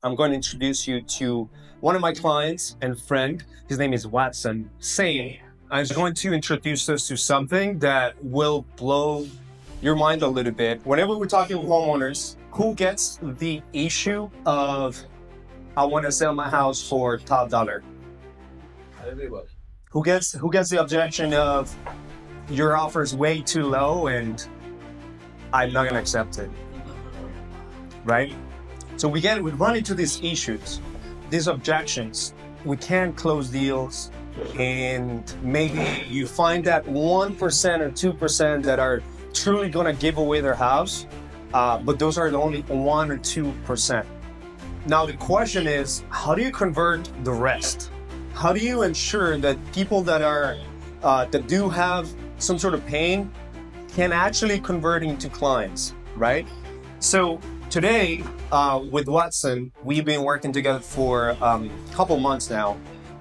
I'm going to introduce you to one of my clients and friend. His name is Watson. I'm going to introduce us to something that will blow your mind a little bit. Whenever we're talking with homeowners, who gets the issue of, I want to sell my house for top dollar? Everybody. Who gets the objection of, your offer is way too low and I'm not going to accept it, right? So we run into these issues, these objections. We can't close deals, and maybe you find that 1% or 2% that are truly going to give away their house, but those are the only 1 or 2%. Now the question is, how do you convert the rest? How do you ensure that people that are that do have some sort of pain can actually convert into clients, right? So today, with Watson, we've been working together for a couple months now.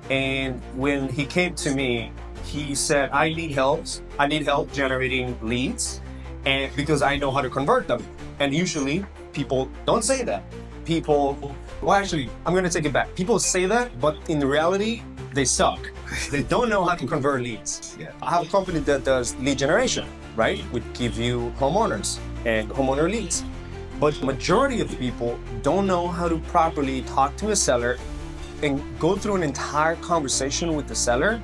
And when he came to me, he said, I need help generating leads, and because I know how to convert them. And usually people don't say that. I'm going to take it back. People say that, but in reality, they suck. They don't know how to convert leads. Yeah. I have a company that does lead generation, right? We give you homeowners and homeowner leads. But the majority of people don't know how to properly talk to a seller and go through an entire conversation with the seller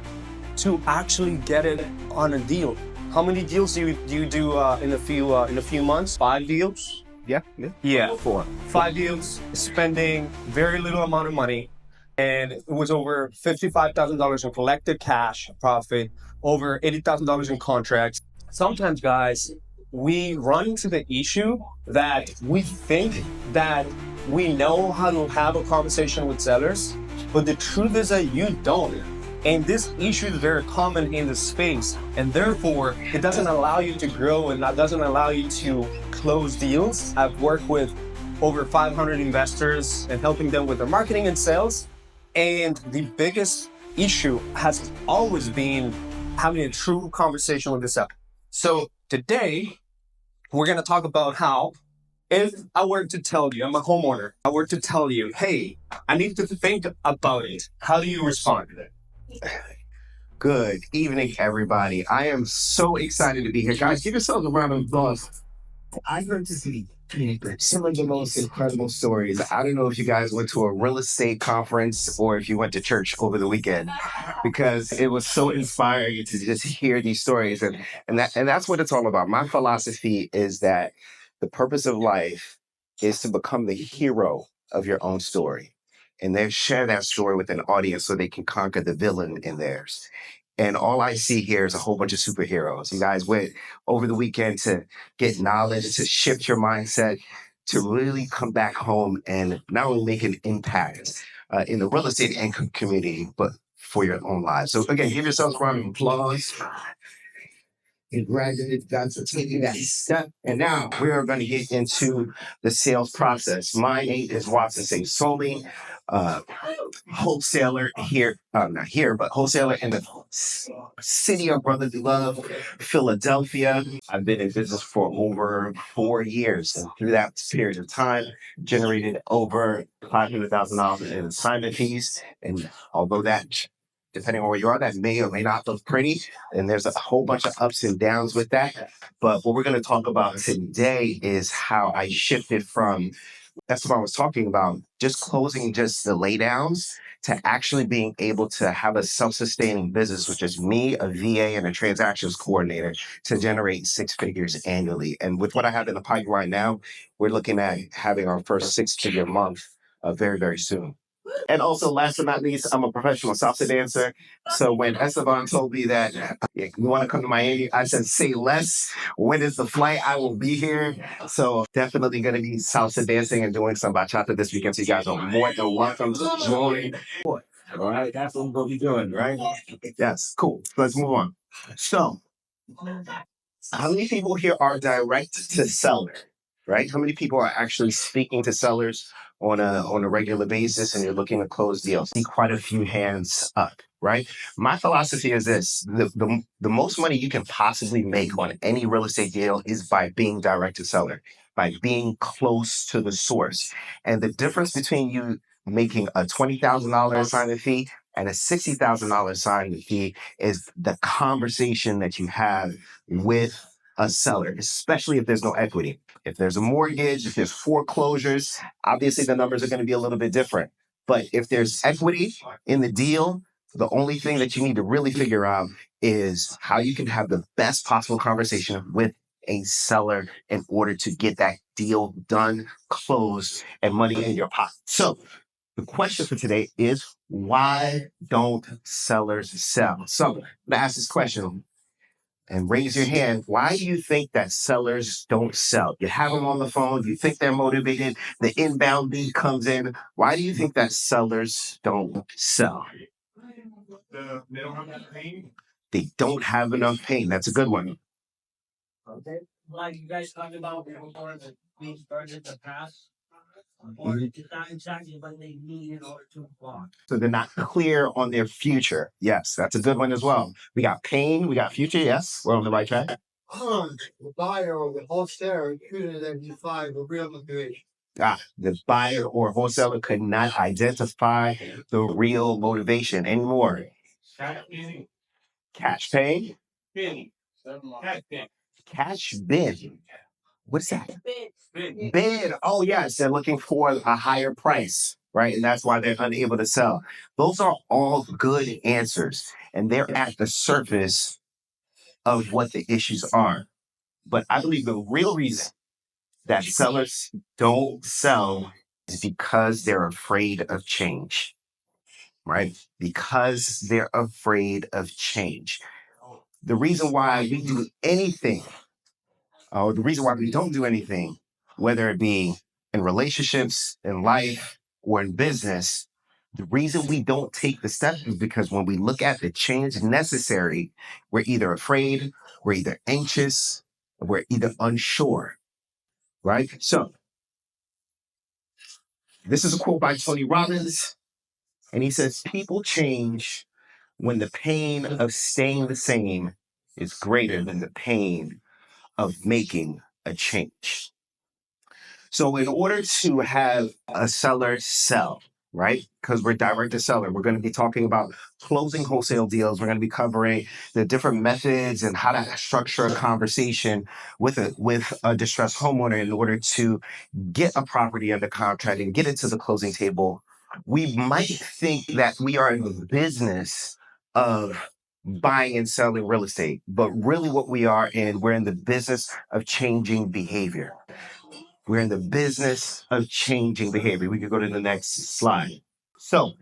to actually get it on a deal. How many deals do you do in a few months? 5 deals? Yeah. 4. 5 deals, spending very little amount of money, and it was over $55,000 in collected cash profit, over $80,000 in contracts. Sometimes, guys, we run into the issue that we think that we know how to have a conversation with sellers, but the truth is that you don't. And this issue is very common in the space, and therefore it doesn't allow you to grow, and that doesn't allow you to close deals. I've worked with over 500 investors and helping them with their marketing and sales. And the biggest issue has always been having a true conversation with the seller. So today, we're going to talk about how, if I were to tell you, I'm a homeowner, I were to tell you, hey, I need to think about it. How do you respond to that? Good evening, everybody. I am so excited to be here. Guys, give yourselves a round of applause. I heard to see some of the most incredible stories. I don't know if you guys went to a real estate conference or if you went to church over the weekend, because it was so inspiring to just hear these stories. And that's what it's all about. My philosophy is that the purpose of life is to become the hero of your own story, and then share that story with an audience so they can conquer the villain in theirs. And all I see here is a whole bunch of superheroes. You guys went over the weekend to get knowledge, to shift your mindset, to really come back home and not only make an impact in the real estate income community, but for your own lives. So again, give yourselves a round of applause. Congratulations, guys, for taking that step. And now we are going to get into the sales process. My name is Watson Solely, wholesaler here, not here, but wholesaler in the city of brotherly love, Philadelphia. I've been in business for over 4 years, and through that period of time, generated over $500,000 in assignment fees. And although that, depending on where you are, that may or may not look pretty, and there's a whole bunch of ups and downs with that. But what we're going to talk about today is how I shifted from, that's what I was talking about, just closing just the laydowns, to actually being able to have a self-sustaining business, which is me, a VA, and a transactions coordinator, to generate 6 figures annually. And with what I have in the pipeline now, we're looking at having our first 6-figure month very, very soon. And also, last but not least, I'm a professional salsa dancer. So when Esteban told me that you want to come to Miami, I said, say less. When is the flight? I will be here. So definitely going to be salsa dancing and doing some bachata this weekend. So you guys are more than welcome to join. All right, that's what we're going to be doing, right? Yes, cool. Let's move on. So, how many people here are direct to seller? Right? How many people are actually speaking to sellers on a regular basis and you're looking to close deals, see quite a few hands up, right? My philosophy is this: the most money you can possibly make on any real estate deal is by being direct to seller, by being close to the source. And the difference between you making a $20,000 assignment fee and a $60,000 assignment fee is the conversation that you have with a seller, especially if there's no equity. If there's a mortgage, if there's foreclosures, obviously the numbers are going to be a little bit different. But if there's equity in the deal, the only thing that you need to really figure out is how you can have the best possible conversation with a seller in order to get that deal done, closed, and money in your pocket. So the question for today is, why don't sellers sell? So I'm going to ask this question and raise your hand. Why do you think that sellers don't sell? You have them on the phone. You think they're motivated. The inbound lead comes in. Why do you think that sellers don't sell? They don't have enough pain. They don't have enough pain. That's a good one. Okay. Like you guys talked about before, that we started the past. Or it's not exactly what they need in order to walk. So they're not clear on their future. Yes, that's a good one as well. We got pain, we got future. Yes, we're on the right track. The buyer or the wholesaler couldn't identify the real motivation. The buyer or wholesaler could not identify the real motivation anymore. Cash pay? Cash bid. What's that? Bid. Oh, yes. They're looking for a higher price, right? And that's why they're unable to sell. Those are all good answers. And they're at the surface of what the issues are. But I believe the real reason that sellers don't sell is because they're afraid of change, right? Because they're afraid of change. The reason why we do anything, or the reason why we don't do anything, whether it be in relationships, in life, or in business, the reason we don't take the steps is because when we look at the change necessary, we're either afraid, we're either anxious, we're either unsure, right? So this is a quote by Tony Robbins, and he says, people change when the pain of staying the same is greater than the pain of making a change. So in order to have a seller sell, right? Because we're direct to seller, we're going to be talking about closing wholesale deals. We're going to be covering the different methods and how to structure a conversation with a distressed homeowner in order to get a property under contract and get it to the closing table. We might think that we are in the business of buying and selling real estate, but really what we're in the business of changing behavior. We're in the business of changing behavior. We could go to the next slide. So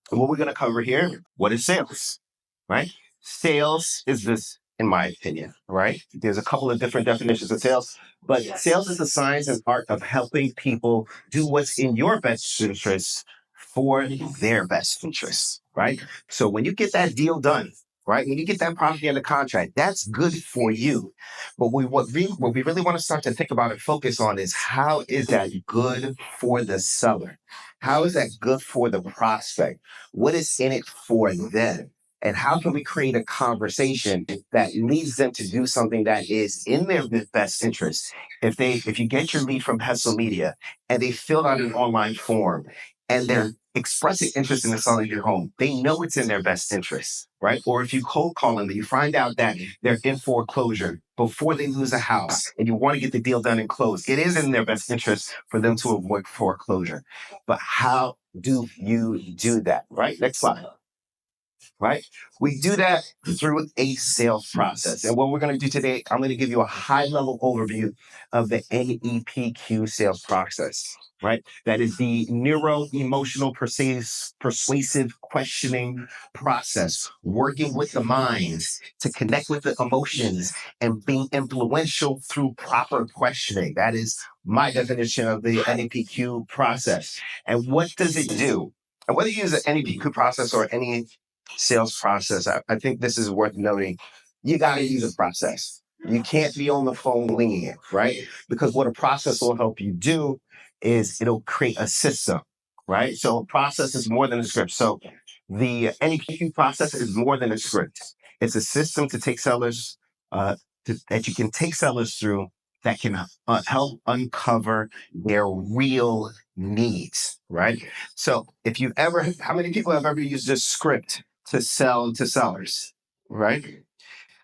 what we're going to cover here, what is sales, right? Sales is this, in my opinion, right? There's a couple of different definitions of sales, but sales is the science and art of helping people do what's in your best interest for their best interests, right? So when you get that deal done, right? When you get that property under contract, that's good for you. But what we really want to start to think about and focus on is, how is that good for the seller? How is that good for the prospect? What is in it for them? And how can we create a conversation that leads them to do something that is in their best interest? If you get your lead from Hustle Media and they filled out an online form and they're expressing interest in selling your home, they know it's in their best interest, right? Or if you cold call them, you find out that they're in foreclosure before they lose a house and you want to get the deal done and closed, it is in their best interest for them to avoid foreclosure. But how do you do that, right? Next slide. Right? We do that through a sales process. And what we're going to do today, I'm going to give you a high-level overview of the NEPQ sales process, right? That is the neuro-emotional persuasive questioning process, working with the minds to connect with the emotions and being influential through proper questioning. That is my definition of the NEPQ process. And what does it do? And whether you use an NEPQ process or any sales process, I think this is worth noting. You got to use a process. You can't be on the phone winging it, right? Because what a process will help you do is it'll create a system, right? So a process is more than a script. So the NEPQ process is more than a script. It's a system to take sellers, that you can take sellers through that can help uncover their real needs, right? So if you've ever, how many people have ever used a script to sell to sellers, right?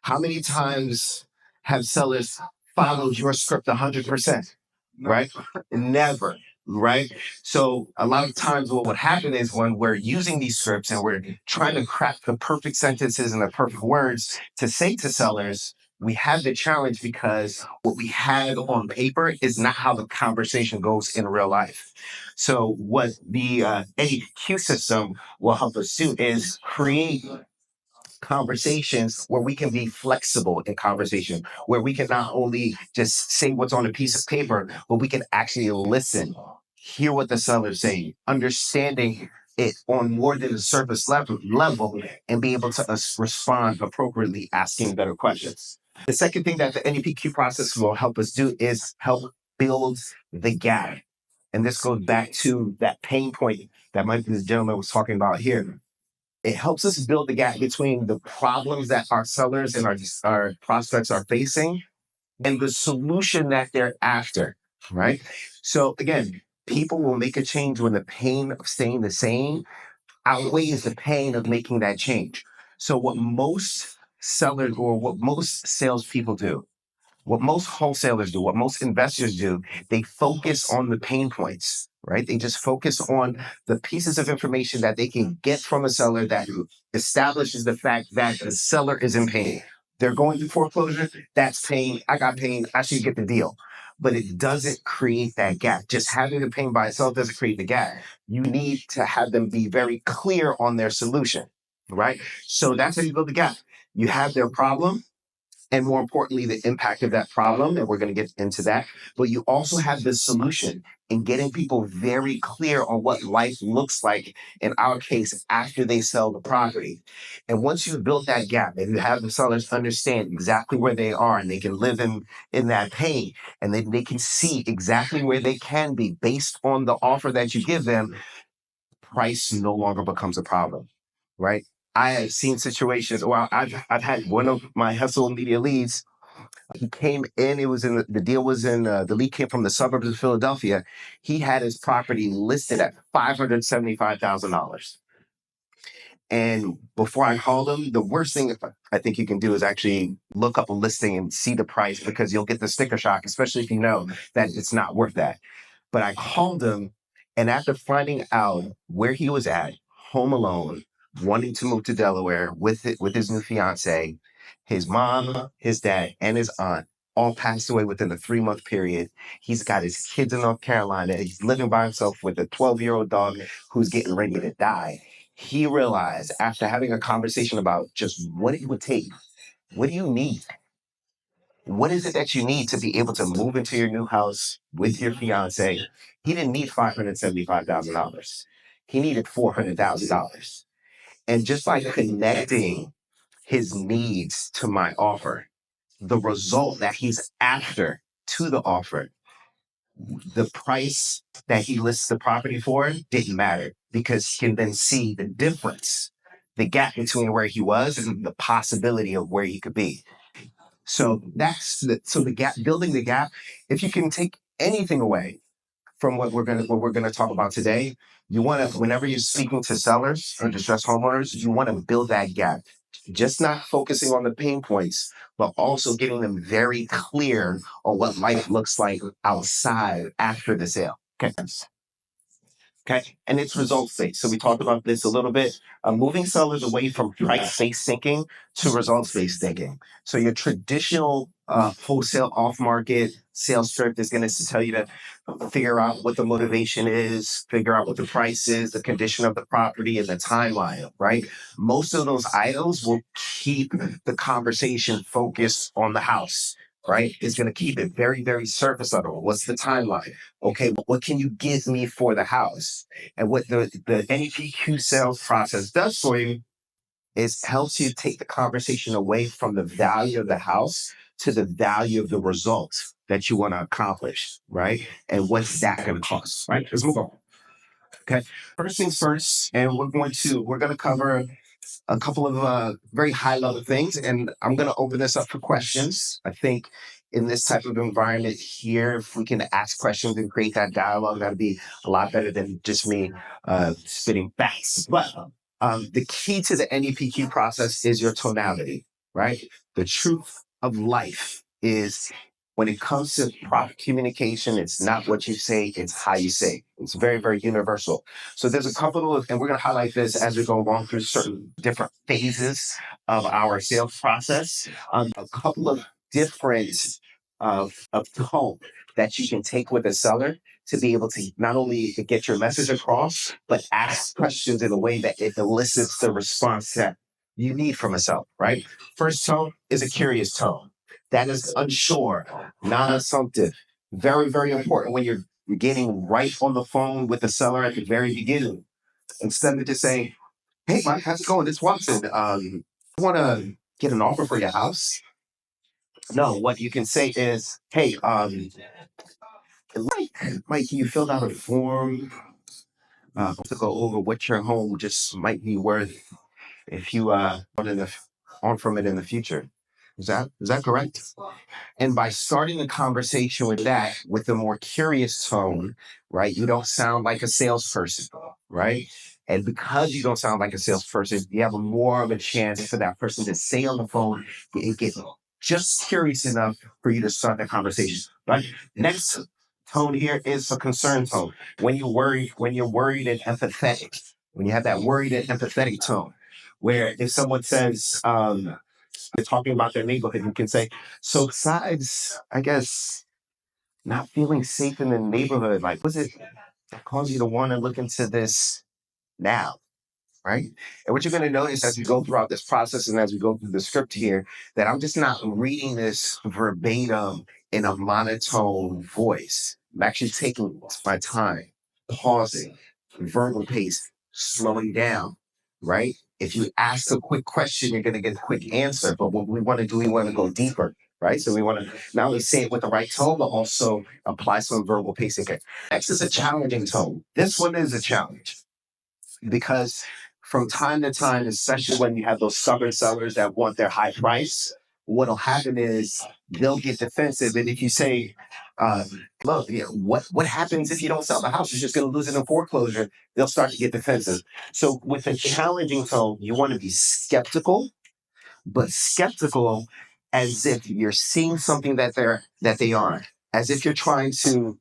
How many times have sellers followed your script 100%? Right? Never. Right? So a lot of times what would happen is when we're using these scripts and we're trying to craft the perfect sentences and the perfect words to say to sellers, we have the challenge because what we had on paper is not how the conversation goes in real life. So what the AQ system will help us do is create conversations where we can be flexible in conversation, where we can not only just say what's on a piece of paper, but we can actually listen, hear what the seller's saying, understanding it on more than the surface level and be able to respond appropriately, asking better questions. The second thing that the NEPQ process will help us do is help build the gap. And this goes back to that pain point that this gentleman was talking about here. It helps us build the gap between the problems that our sellers and our prospects are facing and the solution that they're after, right? So again, people will make a change when the pain of staying the same outweighs the pain of making that change. So what most sellers or what most salespeople do, what most wholesalers do, what most investors do, they focus on the pain points, right? They just focus on the pieces of information that they can get from a seller that establishes the fact that the seller is in pain. They're going through foreclosure. That's pain. I got pain. I should get the deal. But it doesn't create that gap. Just having the pain by itself doesn't create the gap. You need to have them be very clear on their solution, right? So that's how you build the gap. You have their problem, and more importantly, the impact of that problem, and we're going to get into that. But you also have the solution in getting people very clear on what life looks like, in our case, after they sell the property. And once you've built that gap and you have the sellers understand exactly where they are and they can live in that pain, and then they can see exactly where they can be based on the offer that you give them, price no longer becomes a problem, right? I have seen situations. Well, I've had one of my hustle media leads. He came in. It was in the deal was in the lead came from the suburbs of Philadelphia. He had his property listed at $575,000. And before I called him, the worst thing I think you can do is actually look up a listing and see the price, because you'll get the sticker shock, especially if you know that it's not worth that. But I called him, and after finding out where he was at, home alone, wanting to move to Delaware with his new fiance, his mom, his dad, and his aunt all passed away within a 3-month period. He's got his kids in North Carolina. He's living by himself with a 12-year-old dog who's getting ready to die. He realized, after having a conversation about just what it would take, what do you need? What is it that you need to be able to move into your new house with your fiance? He didn't need $575,000. He needed $400,000. And just by connecting his needs to my offer, the result that he's after to the offer, the price that he lists the property for didn't matter, because he can then see the difference, the gap between where he was and the possibility of where he could be. So the gap, building the gap. If you can take anything away from what we're gonna talk about today, you want to, whenever you're speaking to sellers or distressed homeowners, you want to build that gap. Just not focusing on the pain points, but also getting them very clear on what life looks like outside after the sale. Okay. Okay. And it's results based. So we talked about this a little bit. Moving sellers away from price based thinking to results based thinking. So your traditional wholesale off market sales script is going to tell you to figure out what the motivation is, figure out what the price is, the condition of the property, and the timeline, right? Most of those items will keep the conversation focused on the house. Right? It's going to keep it very, very surface level. What's the timeline? Okay, what can you give me for the house? And what the NEPQ sales process does for you is helps you take the conversation away from the value of the house to the value of the result. that you want to accomplish, right? And what's that going to cost, right? Let's move on. Okay. First things first, and we're going to cover a couple of very high level things, and I'm going to open this up for questions. I think in this type of environment here, if we can ask questions and create that dialogue, that'd be a lot better than just me spitting facts. But the key to the NEPQ process is your tonality, right? The truth of life is when it comes to proper communication, it's not what you say, it's how you say. It's very, very universal. So there's a couple of, and we're going to highlight this as we go along through certain different phases of our sales process. A couple of different of tone that you can take with a seller to be able to not only get your message across, but ask questions in a way that it elicits the response that you need from a seller, right? First tone is a curious tone. That is unsure, non-assumptive. Very, very important when you're getting right on the phone with the seller at the very beginning. Instead of just saying, hey, Mike, how's it going? It's Watson. I want to get an offer for your house. No, what you can say is, hey, Mike, you filled out a form to go over what your home just might be worth if you on from it in the future. Is that correct? And by starting the conversation with that, with a more curious tone, right? You don't sound like a salesperson, right? And because you don't sound like a salesperson, you have more of a chance for that person to stay on the phone and get just curious enough for you to start the conversation, right? Next tone here is a concern tone. When you're worried and empathetic, when you have that worried and empathetic tone, where if someone says, they're talking about their neighborhood, you can say, so besides, I guess, not feeling safe in the neighborhood, like, was it that caused you to want to look into this now? Right. And what you're going to notice as we go throughout this process and as we go through the script here, that I'm just not reading this verbatim in a monotone voice. I'm actually taking my time, pausing, verbal pace, slowing down, right? If you ask a quick question, you're going to get a quick answer. But what we want to do, we want to go deeper, right? So we want to not only say it with the right tone, but also apply some verbal pacing. Okay. Next is a challenging tone. This one is a challenge because from time to time, especially when you have those stubborn sellers that want their high price, what'll happen is they'll get defensive. And if you say, uh, look, what happens if you don't sell the house? You're just going to lose it in foreclosure. They'll start to get defensive. So with a challenging tone, you want to be skeptical, but skeptical as if you're seeing something that they aren't, as if you're trying to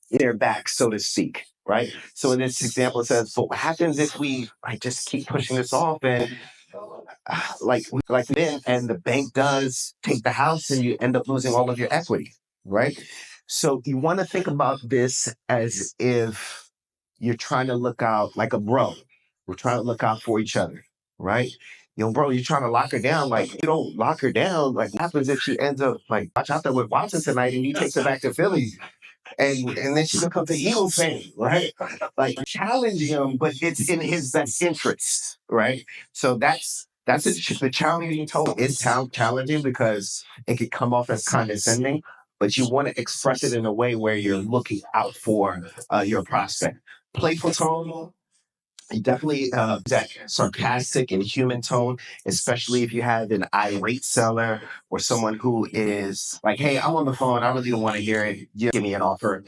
their back, so to speak, right? So in this example, it says, "So what happens if we like just keep pushing this off and like then and the bank does take the house and you end up losing all of your equity, right?" So you want to think about this as if you're trying to look out like a bro. We're trying to look out for each other, right? Bro, you're trying to lock her down. Like, you don't lock her down. Like, what happens if she ends up like watch out there with Watson tonight and you take her back to Philly and then she becomes an Eagles fan, right? Like challenge him, but it's in his best interest, right? So the challenging tone is challenging because it could come off as condescending, but you want to express it in a way where you're looking out for your prospect. Playful tone, definitely that sarcastic and human tone, especially if you have an irate seller or someone who is like, hey, I'm on the phone. I really don't want to hear it. Just give me an offer.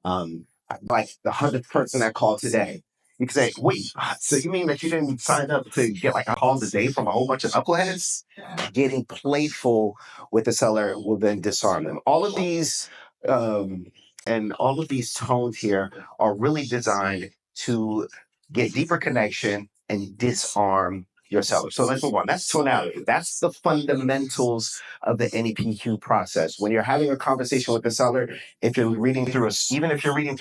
Like the 100th person that called today. You can say, wait, so you mean that you didn't sign up to get like a call today from a whole bunch of knuckleheads? Getting playful with the seller will then disarm them. Um, all of these tones here are really designed to get deeper connection and disarm your seller. So let's move on. That's tonality. That's the fundamentals of the NEPQ process. When you're having a conversation with the seller, even if you're reading through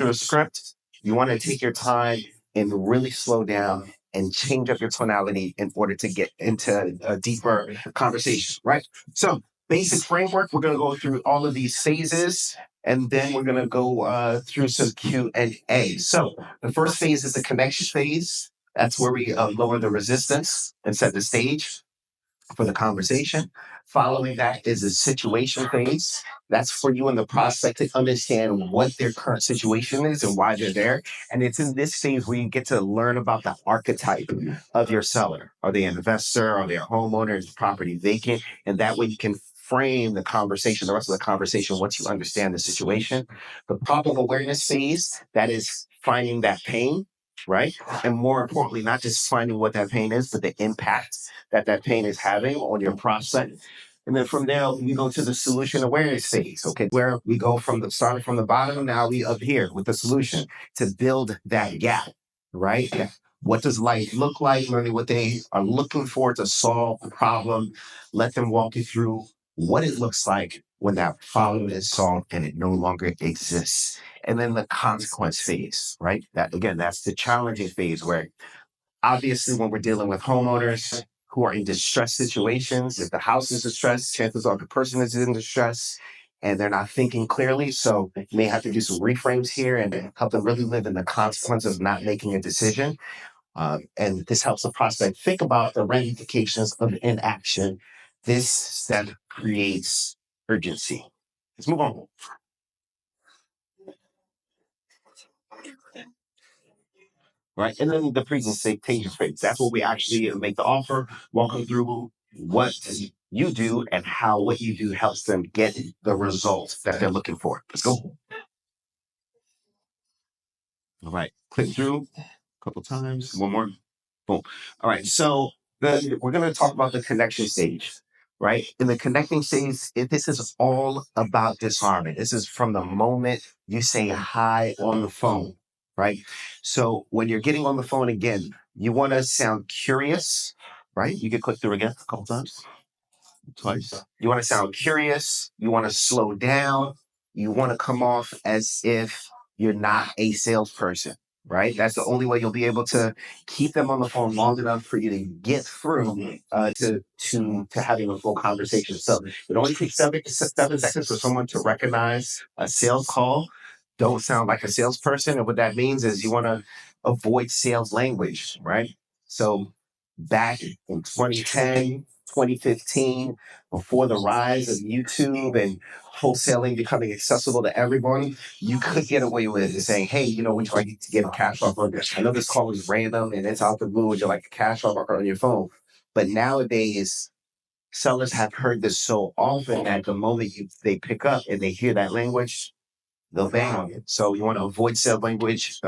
a script, you want to take your time and really slow down and change up your tonality in order to get into a deeper conversation, right? So basic framework, we're going to go through all of these phases and then we're going to go through some Q&A. So the first phase is the connection phase. That's where we lower the resistance and set the stage for the conversation. Following that is the situation phase. That's for you and the prospect to understand what their current situation is and why they're there. And it's in this phase where you get to learn about the archetype of your seller. Are they an investor? Are they a homeowner? Is the property vacant? And that way you can frame the conversation, the rest of the conversation, once you understand the situation. The problem awareness phase, that is finding that pain, right? And more importantly, not just finding what that pain is, but the impact that that pain is having on your prospect. And then from there, we go to the solution awareness phase, okay, where we go from the starting from the bottom, now we up here with the solution to build that gap, right? What does life look like? Learning what they are looking for to solve the problem. Let them walk you through what it looks like when that problem is solved and it no longer exists. And then the consequence phase, right? That again, that's the challenging phase where obviously when we're dealing with homeowners who are in distress situations, if the house is distressed, chances are the person is in distress and they're not thinking clearly. So you may have to do some reframes here and help them really live in the consequence of not making a decision. And this helps the prospect think about the ramifications of inaction. This step creates urgency. Let's move on. Right. And then the presentation phase. That's where we actually make the offer, walk them through what you do and how what you do helps them get the results that they're looking for. Let's go. All right. Click through a couple times. One more. Boom. All right. So we're going to talk about the connection stage, right? In the connecting stage, this is all about disarming. This is from the moment you say hi on the phone, right? So when you're getting on the phone again, you want to sound curious, right? You can click through again a couple times, twice. You want to sound curious. You want to slow down. You want to come off as if you're not a salesperson, right? That's the only way you'll be able to keep them on the phone long enough for you to get through to having a full conversation. So it only takes 7 seconds for someone to recognize a sales call. Don't sound like a salesperson. And what that means is you want to avoid sales language, right? So back in 2010, 2015, before the rise of YouTube and wholesaling becoming accessible to everyone, you could get away with saying, hey, would you like to get a cash offer? I know this call is random and it's out the blue. Would you like a cash offer on your phone? But nowadays, sellers have heard this so often that the moment they pick up and they hear that language, they'll bang on it. So you want to avoid sales language,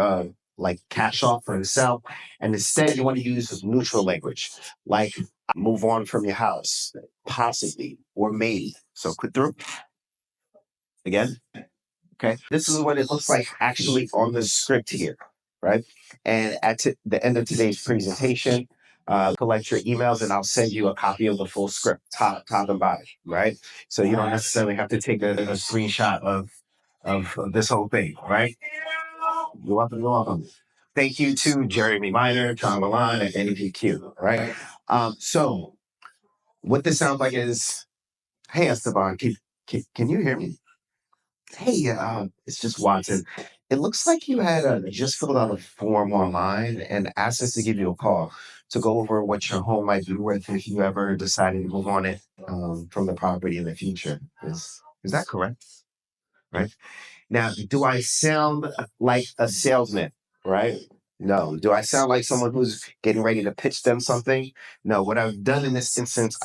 like cash offer and sell. And instead, you want to use neutral language, like move on from your house, possibly, or maybe. So click through again. Okay. This is what it looks like actually on the script here, right? And at the end of today's presentation, collect your emails and I'll send you a copy of the full script, top and bottom, right? So you don't necessarily have to take a screenshot of this whole thing, right? You're welcome. You're welcome. Thank you to Jeremy Miner, John Milan, and NEPQ, right? So what this sounds like is, hey, Esteban, can you hear me? Hey, it's just Watson. It looks like you had just filled out a form online and asked us to give you a call to go over what your home might be worth if you ever decided to move on it from the property in the future. Is that correct? Right? Now, do I sound like a salesman? Right? No. Do I sound like someone who's getting ready to pitch them something? No. What I've done in this instance,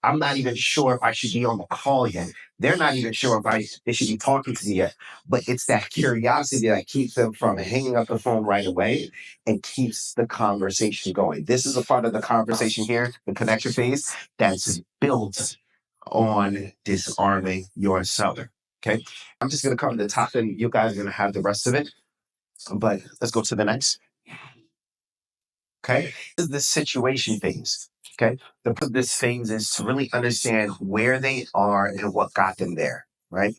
I'm not even sure if I should be on the call yet. They're not even sure if they should be talking to me yet. But it's that curiosity that keeps them from hanging up the phone right away and keeps the conversation going. This is a part of the conversation here, the connection phase, that's built on disarming your seller. Okay. I'm just going to cover the top and you guys are going to have the rest of it. But let's go to the next. Okay. This is the situation phase. Okay. This phase is to really understand where they are and what got them there. Right.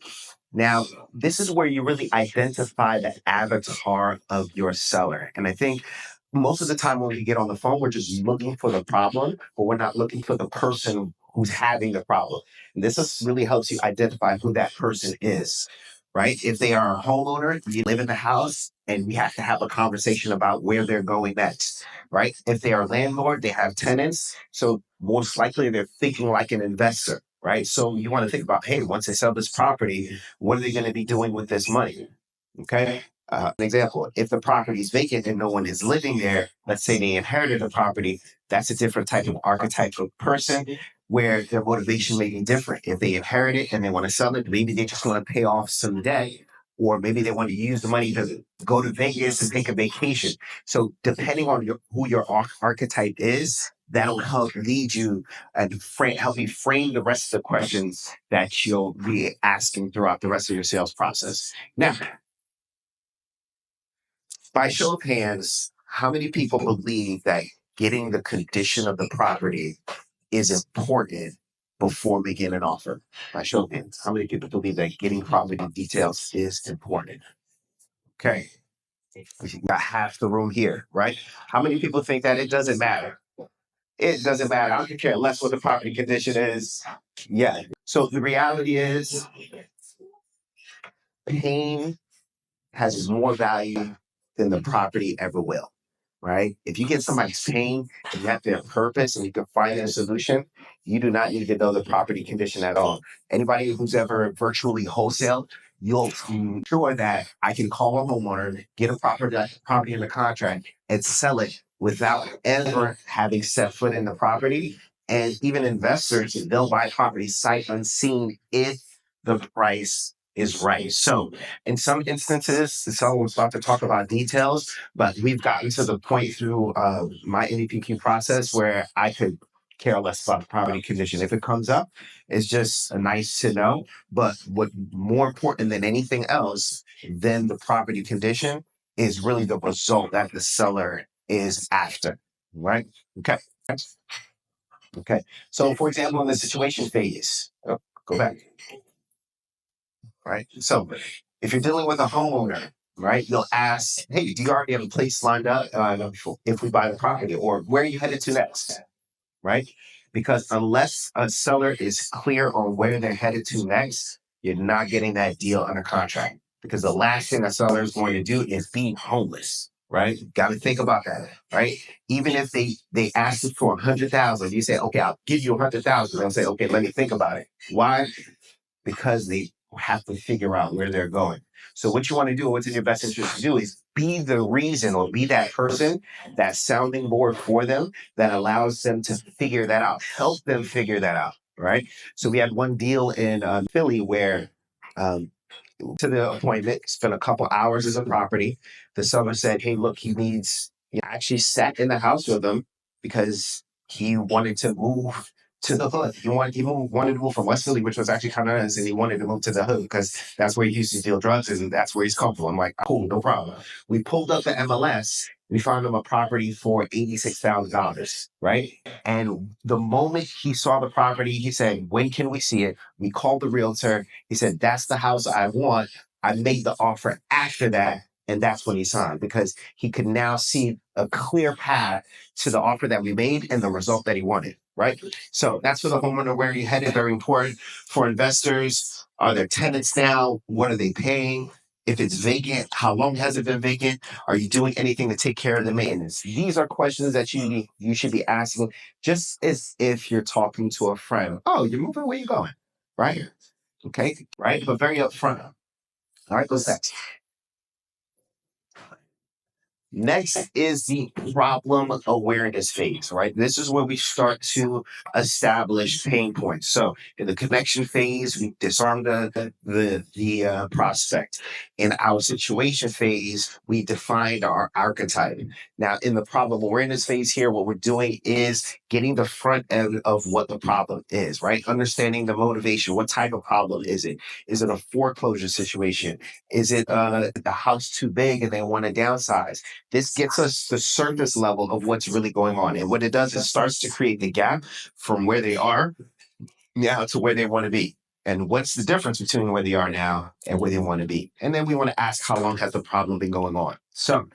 Now, this is where you really identify the avatar of your seller. And I think most of the time when we get on the phone, we're just looking for the problem, but we're not looking for the person who's having the problem. And really helps you identify who that person is, right? If they are a homeowner, you live in the house and we have to have a conversation about where they're going next, right? If they are a landlord, they have tenants. So most likely they're thinking like an investor, right? So you want to think about, hey, once they sell this property, what are they going to be doing with this money? Okay. An example, if the property is vacant and no one is living there, let's say they inherited the property, that's a different type of archetype of person where their motivation may be different. If they inherit it and they want to sell it, maybe they just want to pay off some debt, or maybe they want to use the money to go to Vegas and take a vacation. So depending on who your archetype is, that'll help lead you and help you frame the rest of the questions that you'll be asking throughout the rest of your sales process. Now, by show of hands, how many people believe that getting the condition of the property is important before making an offer? By show of hands, how many people believe that getting property details is important? Okay, we got half the room here, right? How many people think that it doesn't matter? It doesn't matter. I could care less what the property condition is. Yeah. So the reality is, pain has more value than the property ever will, right? If you get somebody's pain and you have their purpose and you can find a solution, you do not need to know the property condition at all. Anybody who's ever virtually wholesale, you'll ensure that I can call a homeowner, get a property in the contract, and sell it without ever having set foot in the property. And even investors, they'll buy property sight unseen if the price is right. So in some instances, so we're about to talk about details, but we've gotten to the point through my NEPQ process where I could care less about the property condition. If it comes up, it's just nice to know. But what more important than anything else than the property condition is really the result that the seller is after, right? Okay. Okay. So for example, in the situation phase, go back. Right. So if you're dealing with a homeowner, right, you'll ask, hey, do you already have a place lined up if we buy the property, or where are you headed to next? Right. Because unless a seller is clear on where they're headed to next, you're not getting that deal under contract. Because the last thing a seller is going to do is be homeless. Right. Got to think about that. Right. Even if they ask you for 100,000, you say, okay, I'll give you 100,000. They'll say, okay, let me think about it. Why? Because they have to figure out where they're going. So what you want to do, what's in your best interest to do is be the reason or be that person, that sounding board for them that allows them to figure that out, help them figure that out, right? So we had one deal in Philly where to the appointment, spent a couple hours as a property. The seller said, hey, look, he needs, actually sat in the house with him because he wanted to move to the hood. He wanted to move from West Philly, which was actually kind of nice, and he wanted to move to the hood because that's where he used to deal drugs and that's where he's comfortable. I'm like, cool, no problem. We pulled up the MLS. We found him a property for $86,000, right? And the moment he saw the property, he said, when can we see it? We called the realtor. He said, that's the house I want. I made the offer after that. And that's when he signed because he could now see a clear path to the offer that we made and the result that he wanted, right? So that's for the homeowner, where you headed, very important. For investors, are there tenants now? What are they paying? If it's vacant, how long has it been vacant? Are you doing anything to take care of the maintenance? These are questions that you should be asking just as if you're talking to a friend. Oh, you're moving? Where you going? Right? Okay, right? But very upfront. All right, what's next? Next is the problem awareness phase, right? This is where we start to establish pain points. So in the connection phase, we disarm the prospect. In our situation phase, we defined our archetype. Now in the problem awareness phase here, what we're doing is getting the front end of what the problem is, right? Understanding the motivation. What type of problem is it? Is it a foreclosure situation? Is it the house too big and they want to downsize? This gets us the surface level of what's really going on. And what it does is starts to create the gap from where they are now to where they want to be. And what's the difference between where they are now and where they want to be? And then we want to ask, how long has the problem been going on? So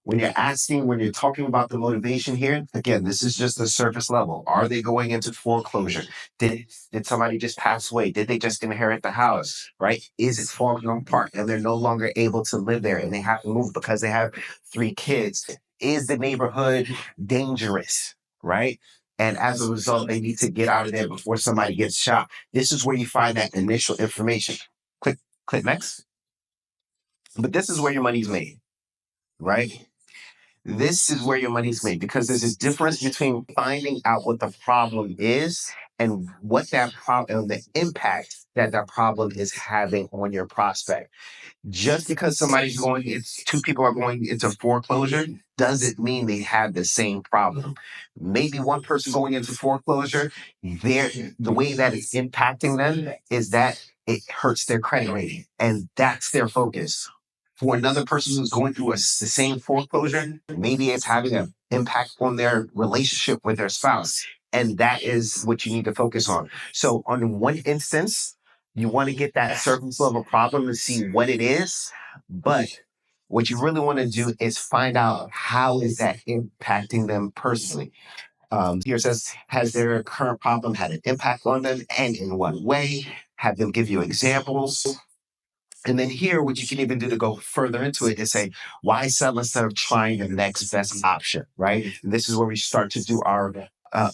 when you're talking about the motivation here, again, this is just the surface level. Are they going into foreclosure? Did somebody just pass away? Did they just inherit the house? Right? Is it falling apart and they're no longer able to live there and they have to move because they have 3 kids? Is the neighborhood dangerous? Right? And as a result, they need to get out of there before somebody gets shot. This is where you find that initial information. Click next. But this is where your money's made, right? This is where your money's made because there's a difference between finding out what the problem is and what that problem, the impact that that problem is having on your prospect. Just because two people are going into foreclosure doesn't mean they have the same problem. Maybe one person going into foreclosure, the way that it's impacting them is that it hurts their credit rating, and that's their focus. For another person who's going through the same foreclosure, maybe it's having an impact on their relationship with their spouse. And that is what you need to focus on. So on one instance, you want to get that surface level problem and see what it is. But what you really want to do is find out how is that impacting them personally. Here it says, has their current problem had an impact on them and in what way? Have them give you examples. And then here, what you can even do to go further into it is say, why sell instead of trying the next best option, right? And this is where we start to do our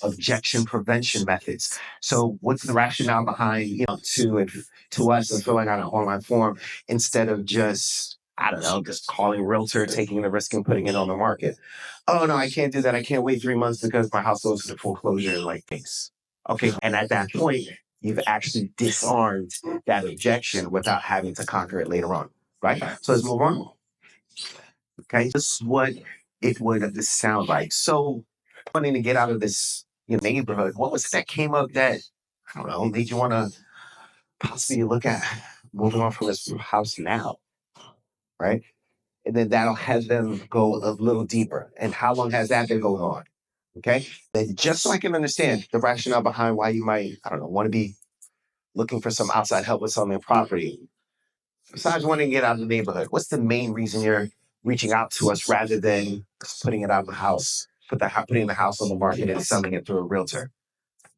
objection prevention methods. So what's the rationale behind, to us and filling out an online form instead of just, I don't know, just calling a realtor, taking the risk and putting it on the market? Oh, no, I can't do that. I can't wait 3 months because my house goes to foreclosure like this. Okay. And at that point, you've actually disarmed that objection without having to conquer it later on, right? So let's move on. Okay, this is what it would sound like. So, wanting to get out of this neighborhood, what was it that came up that I don't know made you want to possibly look at moving on from this house now, right? And then that'll have them go a little deeper. And how long has that been going on? Okay, then just so I can understand the rationale behind why you might, I don't know, want to be looking for some outside help with selling their property. Besides wanting to get out of the neighborhood, what's the main reason you're reaching out to us rather than putting it out of the house, putting the house on the market and selling it through a realtor?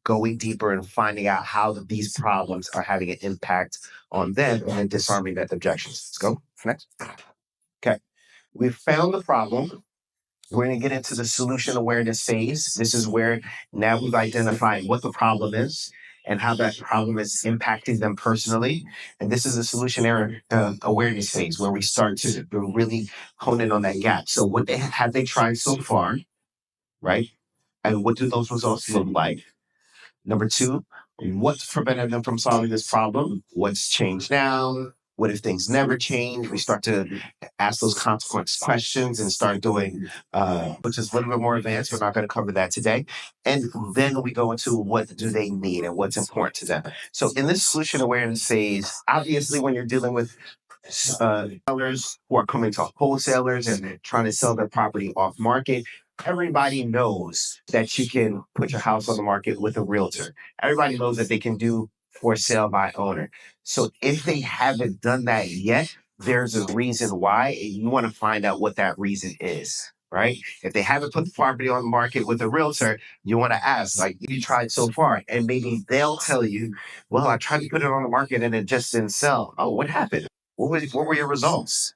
Going deeper and finding out how these problems are having an impact on them and disarming that objections. Let's go next. Okay, we've found the problem. We're going to get into the solution awareness phase. This is where now we've identified what the problem is and how that problem is impacting them personally. And this is the solution awareness phase where we start to really hone in on that gap. So what have they tried so far, right? And what do those results look like? Number two, what's prevented them from solving this problem? What's changed now? What if things never change? We start to ask those consequence questions and start doing, which is a little bit more advanced. We're not going to cover that today. And then we go into what do they need and what's important to them. So in this solution awareness phase, obviously when you're dealing with sellers who are coming to wholesalers and trying to sell their property off market, everybody knows that you can put your house on the market with a realtor. Everybody knows that they can do for sale by owner. So if they haven't done that yet, there's a reason why, and you want to find out what that reason is, right? If they haven't put the property on the market with a realtor, you want to ask, like, you tried so far? And maybe they'll tell you, well, I tried to put it on the market and it just didn't sell. Oh, what happened? What were your results?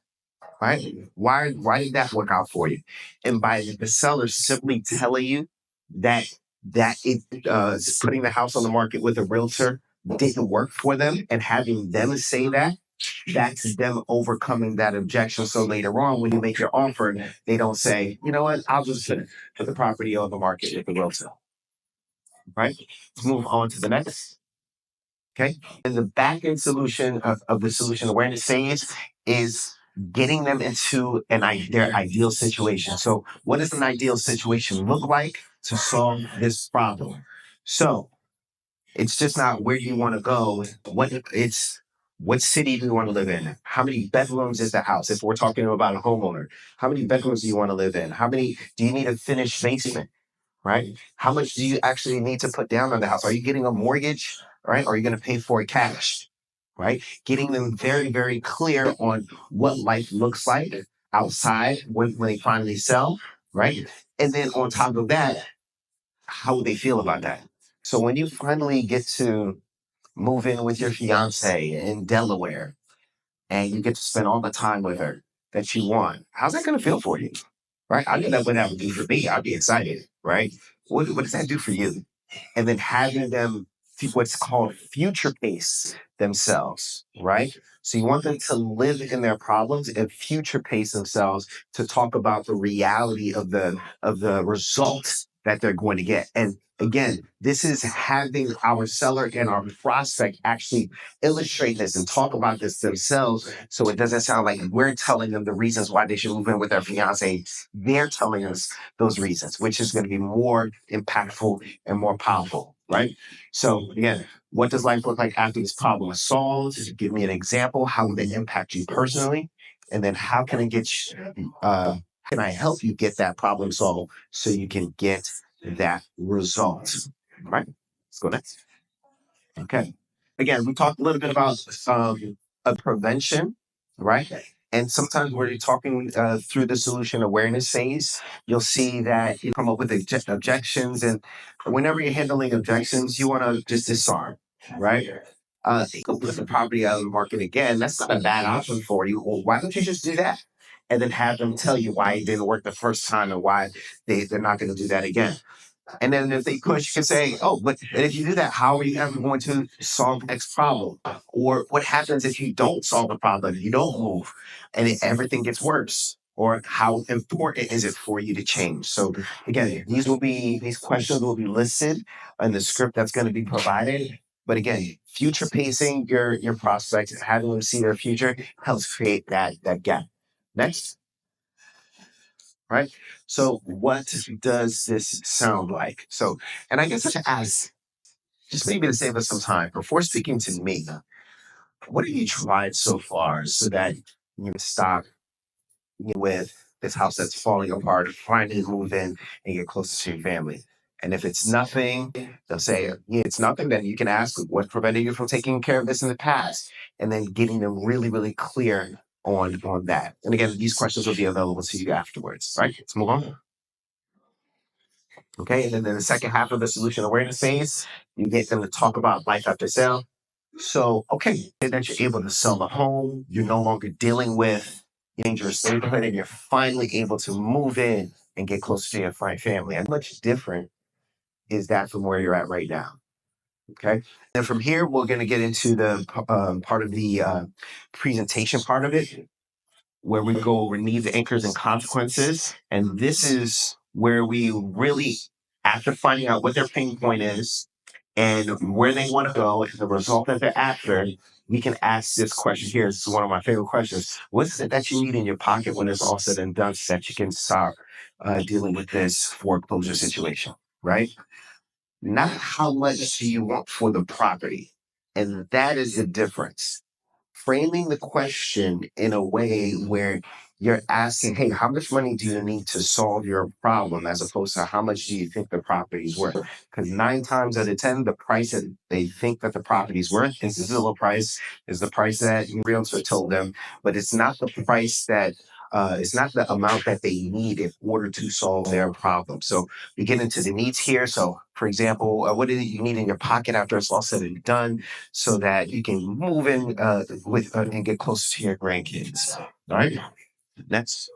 Right? Why did that work out for you? And by the seller simply telling you that putting the house on the market with a realtor didn't work for them, and having them say that, that's them overcoming that objection. So later on, when you make your offer, they don't say, you know what, I'll just put the property on the market with the realtor. Right? Let's move on to the next. Okay. And the back end solution of the solution awareness phase is getting them into their ideal situation. So what does an ideal situation look like to solve this problem? So it's just not where you want to go. What city do you want to live in? How many bedrooms is the house? If we're talking about a homeowner, how many bedrooms do you want to live in? How many do you need a finished basement? Right? How much do you actually need to put down on the house? Are you getting a mortgage? Right? Or are you going to pay for it cash? Right? Getting them very, very clear on what life looks like outside when they finally sell. Right? And then on top of that, how would they feel about that? So when you finally get to move in with your fiance in Delaware and you get to spend all the time with her that you want, how's that going to feel for you? right? I know that what that would do for me. I'd be excited, right? What does that do for you? And then having them what's called future pace themselves, right? So you want them to live in their problems and future pace themselves to talk about the reality of the results that they're going to get. And again, this is having our seller and our prospect actually illustrate this and talk about this themselves, so it doesn't sound like we're telling them the reasons why they should move in with their fiance. They're telling us those reasons, which is going to be more impactful and more powerful, right? So again, what does life look like after this problem is solved? Give me an example. How will it impact you personally? And then how can I get can I help you get that problem solved so you can get that result? Right? Let's go next. Okay. Again, we talked a little bit about a prevention, right? And sometimes when you're talking through the solution awareness phase, you'll see that you come up with objections. And whenever you're handling objections, you want to just disarm, right? They go put the property out of the market again. That's not a bad option for you. Well, why don't you just do that? And then have them tell you why it didn't work the first time and why they're not going to do that again. And then if they push, you can say, oh, but if you do that, how are you ever going to solve X problem? Or what happens if you don't solve the problem, you don't move, and everything gets worse? Or how important is it for you to change? So again, these questions will be listed in the script that's going to be provided. But again, future pacing your prospects, having them see their future helps create that gap. Next. Right? So, what does this sound like? So, and I guess I should ask, just maybe to save us some time, before speaking to me, what have you tried so far so that you can stop with this house that's falling apart, trying to move in and get closer to your family? And if it's nothing, they'll say, yeah, it's nothing. Then you can ask, what prevented you from taking care of this in the past? And then getting them really, really clear on that. And again, these questions will be available to you afterwards, right? Let's move on. Okay, and then in the second half of the solution awareness phase, you get them to talk about life after sale. So, okay, that you're able to sell the home, you're no longer dealing with dangerous neighborhood, and you're finally able to move in and get closer to your family. And much different is that from where you're at right now? Okay, and from here, we're going to get into the part of the presentation part of it, where we go over needs, anchors, and consequences. And this is where we really, after finding out what their pain point is and where they want to go and the result that they're after, we can ask this question here. This is one of my favorite questions. What is it that you need in your pocket when it's all said and done so that you can start dealing with this foreclosure situation, right? Not how much do you want for the property. And that is the difference, framing the question in a way where you're asking, hey, how much money do you need to solve your problem, as opposed to how much do you think the property's worth? Because 9 times out of 10, the price that they think that the property's worth is the zillow price, is the price that your realtor told them, but it's not the price that it's not the amount that they need in order to solve their problem. So we get into the needs here. So, for example, what do you need in your pocket after it's all said and done, so that you can move in with and get closer to your grandkids. All right. Next.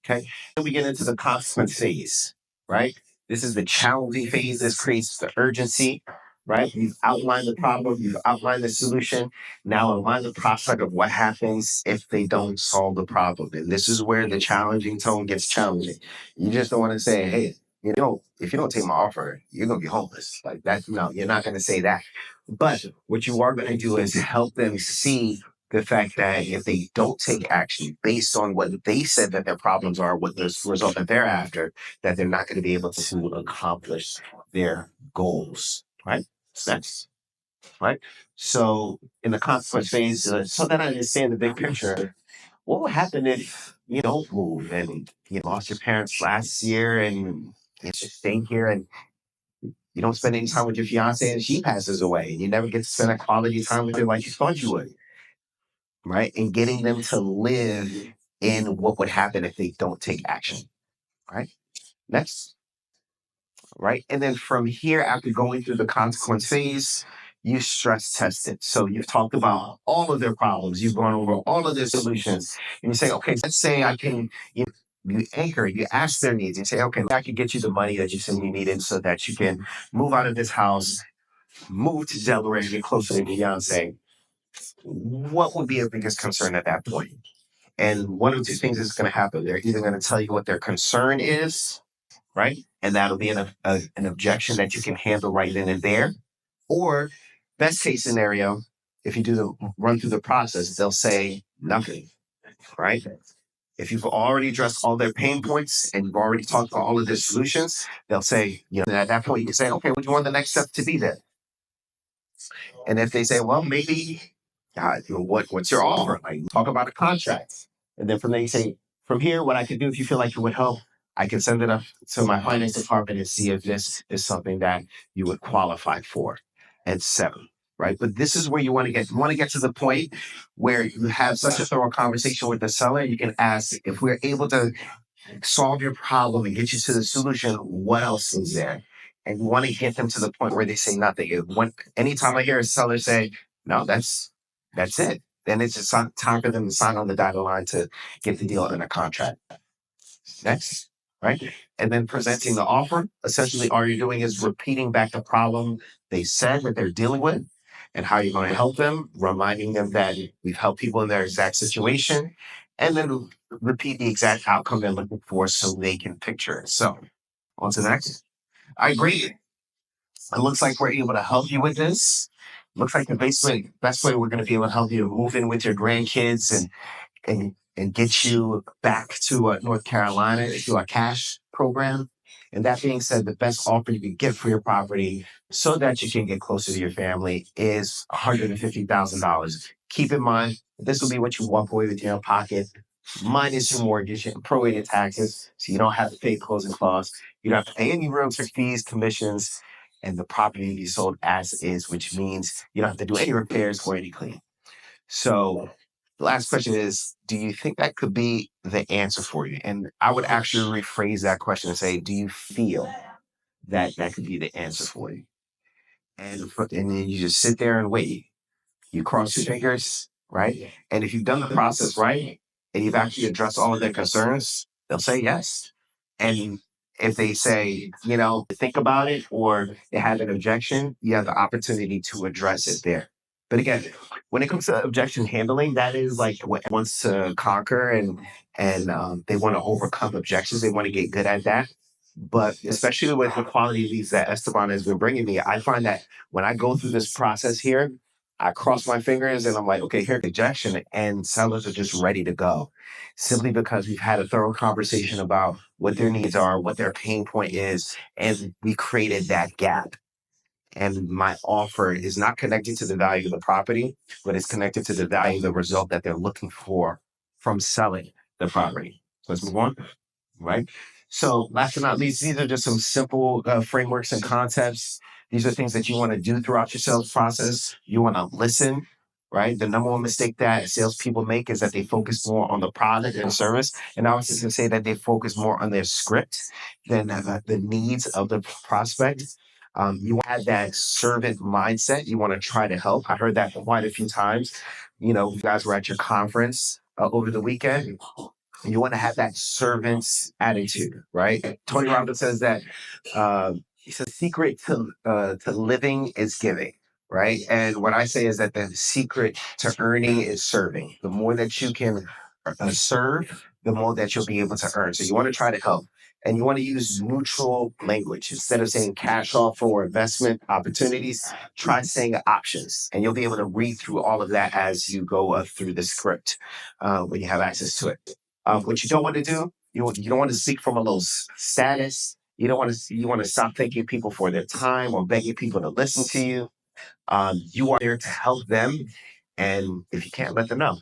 Okay. Then we get into the consequence phase, right? This is the challenging phase. This creates the urgency, right? You've outlined the problem, you've outlined the solution. Now outline the prospect of what happens if they don't solve the problem. And this is where the challenging tone gets challenging. You just don't want to say, hey, if you don't take my offer, you're gonna be homeless. Like that, no, you're not gonna say that. But what you are gonna do is help them see the fact that if they don't take action based on what they said that their problems are, what the result that they're after, that they're not going to be able to accomplish their goals. Right? That's right. So in the consequence phase, so that I understand the big picture, what will happen if you don't move and you lost your parents last year and you just stay here and you don't spend any time with your fiance and she passes away and you never get to spend a quality time with her like you thought you would, right? And getting them to live in what would happen if they don't take action, right? Next, right? And then from here, after going through the consequence phase, you stress test it. So you've talked about all of their problems, you've gone over all of their solutions, and you say, okay, let's say I can you anchor, you ask their needs. You say, okay, I can get you the money that you said you needed so that you can move out of this house, move to Delaware, and get closer to your fiance. What would be your biggest concern at that point? And one of two things is going to happen. They're either going to tell you what their concern is, right? And that'll be an objection that you can handle right then and there. Or best case scenario, if you do the run through the process, they'll say nothing, right? If you've already addressed all their pain points and you've already talked about all of their solutions, they'll say, at that point you can say, okay, what do you want the next step to be then? And if they say, well, maybe, what's your offer? Like, talk about a contract. And then from there you say, from here, what I can do if you feel like it would help, I can send it up to my finance department and see if this is something that you would qualify for, etc. Right? But this is where you want to get. You want to get to the point where you have such a thorough conversation with the seller. You can ask, if we're able to solve your problem and get you to the solution, what else is there? And you want to get them to the point where they say nothing. Anytime I hear a seller say, no, that's it. Then it's just time for them to sign on the dotted line to get the deal in a contract. Next, right? And then presenting the offer. Essentially, all you're doing is repeating back the problem they said that they're dealing with and how you're going to help them, reminding them that we've helped people in their exact situation, and then repeat the exact outcome they're looking for so they can picture it. So, on to the next. I agree. It looks like we're able to help you with this. Looks like the best way we're going to be able to help you move in with your grandkids and get you back to North Carolina through our cash program. And that being said, the best offer you can get for your property so that you can get closer to your family is $150,000. Keep in mind, this will be what you walk away with in your pocket, minus your mortgage and prorated taxes, so you don't have to pay closing costs. You don't have to pay any realtor fees, commissions, and the property will be sold as is, which means you don't have to do any repairs or any cleaning. So the last question is, do you think that could be the answer for you? And I would actually rephrase that question and say, do you feel that that could be the answer for you? And then you just sit there and wait. You cross your fingers, right? And if you've done the process right and you've actually addressed all of their concerns, they'll say yes. And if they say, think about it or they have an objection, you have the opportunity to address it there. But again, when it comes to objection handling, that is like what wants to conquer and they want to overcome objections. They want to get good at that. But especially with the quality of these that Esteban has been bringing me, I find that when I go through this process here, I cross my fingers and I'm like, okay, here's objection, and sellers are just ready to go, simply because we've had a thorough conversation about what their needs are, what their pain point is, and we created that gap. And my offer is not connected to the value of the property, but it's connected to the value of the result that they're looking for from selling the property. Let's move on. Right. So last but not least, these are just some simple frameworks and concepts. These are things that you want to do throughout your sales process. You want to listen, right? The number one mistake that salespeople make is that they focus more on the product and service. And I was just going to say that they focus more on their script than the needs of the prospect. You have that servant mindset. You want to try to help. I heard that quite a few times. You guys were at your conference over the weekend. You want to have that servant's attitude, right? Tony Robbins says that he says secret to living is giving, right? And what I say is that the secret to earning is serving. The more that you can serve, the more that you'll be able to earn. So you want to try to help. And you want to use neutral language. Instead of saying cash offer or investment opportunities, try saying options. And you'll be able to read through all of that as you go through the script when you have access to it. What you don't want to do, you don't want to speak from a low status. You want to stop thanking people for their time or begging people to listen to you. You are there to help them. And if you can't, let them know.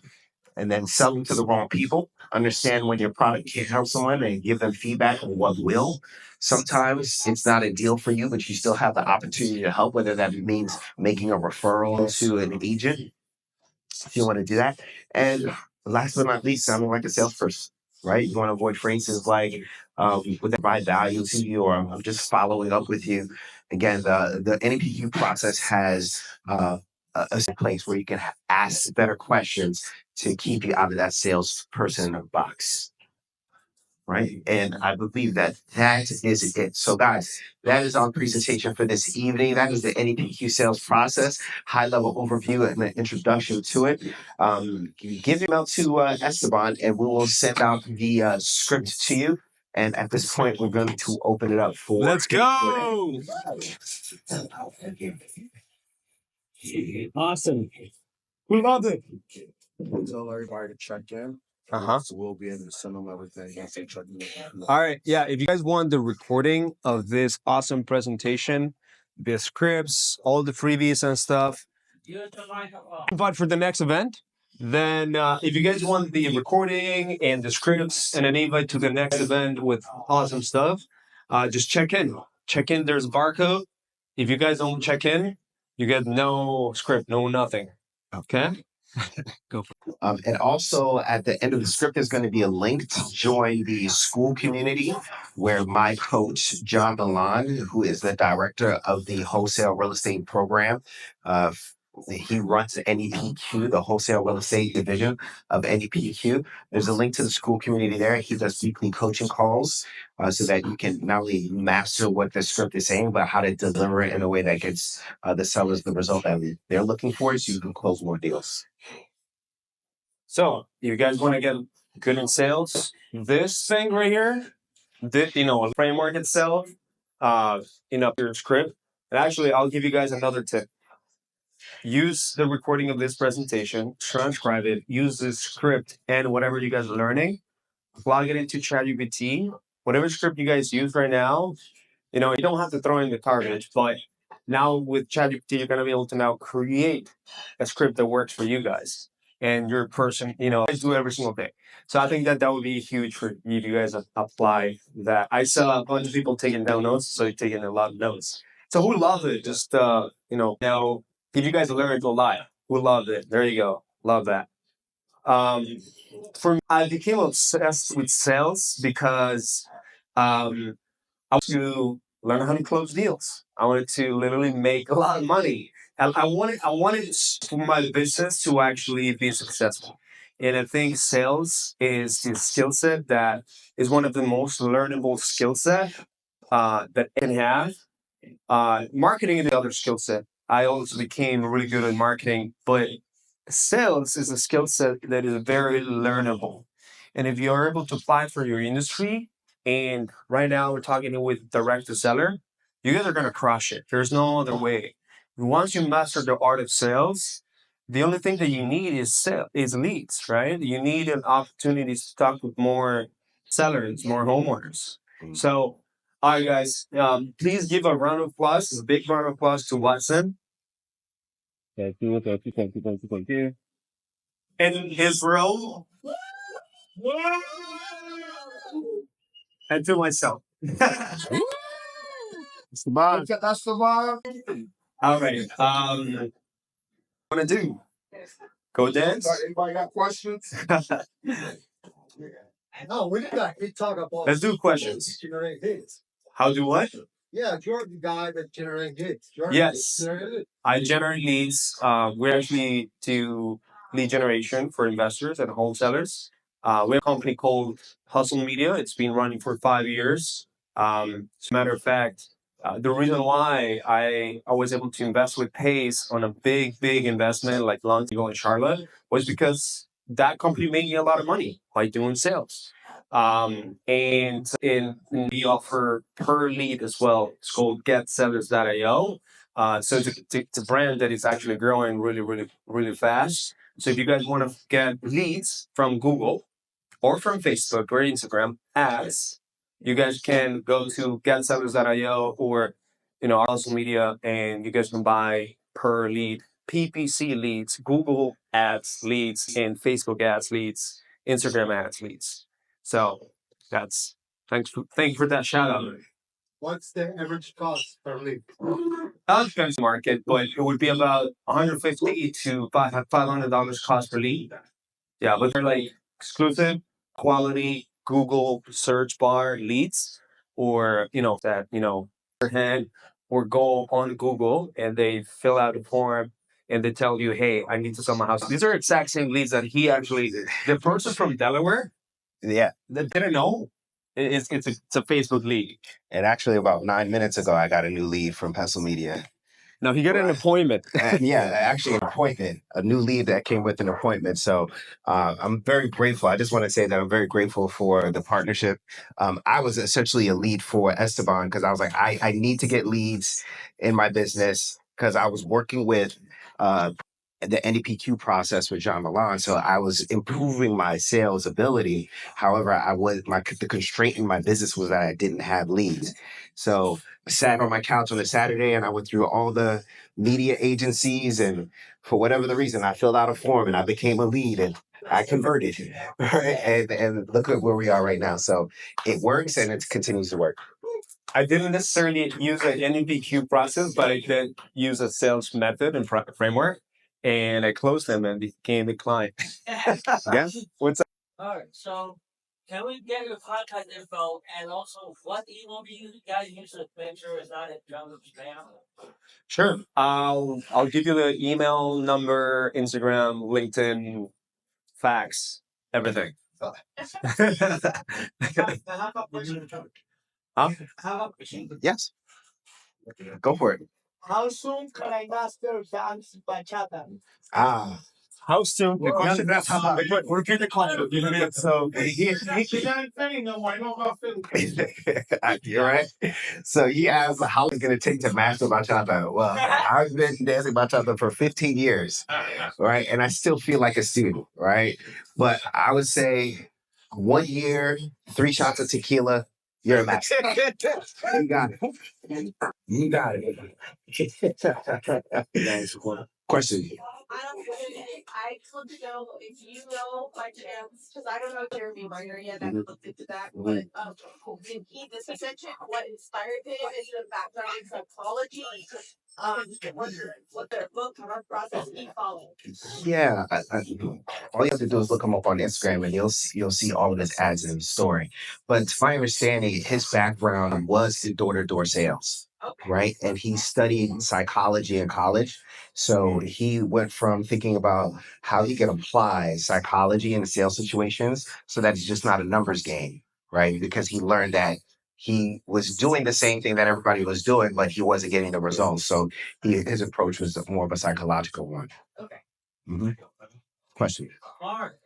And then sell them to the wrong people. Understand when your product can't help someone and give them feedback on what will. Sometimes it's not a deal for you, but you still have the opportunity to help, whether that means making a referral to an agent if you want to do that. And last but not least, sounding like a salesperson, right? You want to avoid phrases like, would that provide value to you, or I'm just following up with you. Again, the NEPQ process has a place where you can ask better questions to keep you out of that salesperson box. right? And I believe that that is it. So guys, that is our presentation for this evening. That is the NEPQ sales process, high level overview and an introduction to it. Give your email to Esteban and we will send out the script to you. And at this point, we're going to open it up for... Let's go! Awesome. We love it. Tell everybody to check in. So we'll be able to send them everything. All right. Yeah. If you guys want the recording of this awesome presentation, the scripts, all the freebies and stuff, invite for the next event. Then if you guys want the recording and the scripts and an invite to the next event with awesome stuff, just check in. Check in. There's a barcode. If you guys don't check in, you get no script, no nothing. Okay? Go for it. And also at the end of the script, there's going to be a link to join the school community where my coach, John Milan, who is the director of the wholesale real estate program, he runs the NEPQ, the wholesale real estate division of NEPQ. There's a link to the school community there. He does weekly coaching calls so that you can not only master what the script is saying, but how to deliver it in a way that gets the sellers the result that they're looking for so you can close more deals. So, you guys want to get good in sales? This thing right here, a framework itself, your script. And actually, I'll give you guys another tip. Use the recording of this presentation, transcribe it, use this script and whatever you guys are learning, plug it into ChatGPT. Whatever script you guys use right now, you don't have to throw in the garbage, but now with ChatGPT, you're going to be able to now create a script that works for you guys and your person, guys do it every single day. So I think that would be huge for you guys to apply that. I saw a bunch of people taking down notes, so you're taking a lot of notes. So who loves it? Just, now, if you guys learned a lot, who loved it? There you go. Love that. For me, I became obsessed with sales because I wanted to learn how to close deals. I wanted to literally make a lot of money. And I wanted for my business to actually be successful. And I think sales is a skill set that is one of the most learnable skill set that I can have. Marketing is the other skill set. I also became really good at marketing, but sales is a skill set that is very learnable. And if you're able to apply for your industry, and right now we're talking with direct to seller, you guys are going to crush it. There's no other way. Once you master the art of sales, the only thing that you need is leads, right? You need an opportunity to talk with more sellers, more homeowners. So, all right, guys, please give a round of applause, a big round of applause to Watson. Thank you. And Israel. And to myself. That's the vibe. That's the vibe. All right. What want to do? Go dance? Anybody got questions? No, we got talk about. Let's do questions. Generate hits. How do what? Yeah, you're the guy that generates hits. Yes. I generate leads. We actually do lead generation for investors and wholesalers. We have a company called Hustle Media. It's been running for 5 years. As a matter of fact, the reason why I was able to invest with Pace on a big investment like long ago in Charlotte was because that company made me a lot of money by doing sales. And we offer per lead as well. It's called GetSellers.io. So it's a brand that is actually growing really fast. So if you guys want to get leads from Google or from Facebook or Instagram ads, you guys can go to GetSellers.io or our social media, and you guys can buy per lead, PPC leads, Google ads leads, and Facebook ads leads, Instagram ads leads. So thank you for that shout out. What's the average cost per lead? That depends on the market, but it would be about $150 to $500 cost per lead. Yeah, but they're like exclusive, quality, Google search bar leads, or hand or go on Google and they fill out a form and they tell you, hey, I need to sell my house. These are exact same leads that the person from Delaware, Yeah. that didn't know It's a Facebook lead. And actually, about 9 minutes ago, I got a new lead from Pestle Media. Now he got an appointment. Yeah, actually an appointment, a new lead that came with an appointment. So I'm very grateful. I just want to say that I'm very grateful for the partnership. I was essentially a lead for Esteban because I was like, I need to get leads in my business because I was working with the NEPQ process with John Milan. So I was improving my sales ability. However, the constraint in my business was that I didn't have leads. So I sat on my couch on a Saturday and I went through all the media agencies, and for whatever the reason, I filled out a form and I became a lead and I converted. Right? And look at where we are right now. So it works and it continues to work. I didn't necessarily use an NEPQ process, but I did use a sales method and framework, and I closed them and became a client. Yes. What's up? All right, so can we get your contact info and also what email do you guys use to make sure it's not a junk spam? Sure. I'll give you the email, number, Instagram, LinkedIn, fax, everything. How about Huh? Yes, go for it. how soon can I master dance bachata? Ah, How soon? The question. Repeat the question. So you're right. So he asked, how long is it going to take to master bachata? Well, I've been dancing bachata for 15 years, right? And I still feel like a student, right? But I would say 1 year, 3 shots of tequila, you're a master. You got it. You got it. Question. I just want to know if you know by chance, because I don't know Jeremy Minor yet. I haven't looked into that. But did he this mention what inspired him? Is it a background in psychology? What their book or process he followed? Yeah, all you have to do is look him up on Instagram, and you'll see all of his ads in the story. But to my understanding, his background was in door-to-door sales, right? And he studied psychology in college. So he went from thinking about how he can apply psychology in sales situations so that it's just not a numbers game, right? Because he learned that he was doing the same thing that everybody was doing, but he wasn't getting the results. So his approach was more of a psychological one. Okay. Mm-hmm. Question. Mark.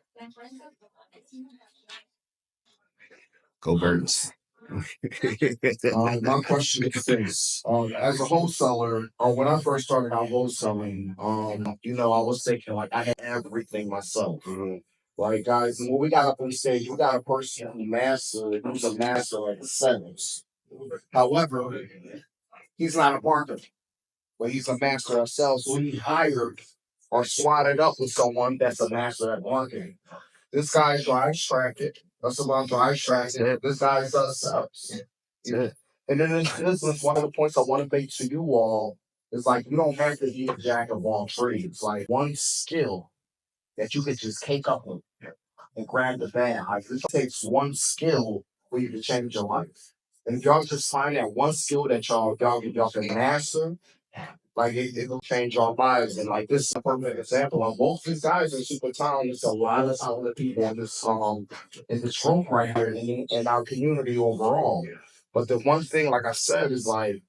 Go Birds. My question is this: as a wholesaler, or when I first started out wholesaling, I was thinking like I had everything myself. Like guys, when we got up on stage, we got a person who's a master at sales. However, he's not a marketer, but he's a master of sales. So he hired or swatted up with someone that's a master at marketing. This guy drives traffic. That's about drives traffic. This guy does sales. Yeah. And then in business, one of the points I want to make to you all is like you don't have to be a jack of all trades. Like one skill that you could just take up and grab the bag. Like it takes one skill for you to change your life. And if y'all just find that one skill that y'all can master, like it'll change our lives. And like this is a perfect example of both these guys are super talented. There's a lot of talented people in this room right here and in our community overall. But the one thing, like I said, is like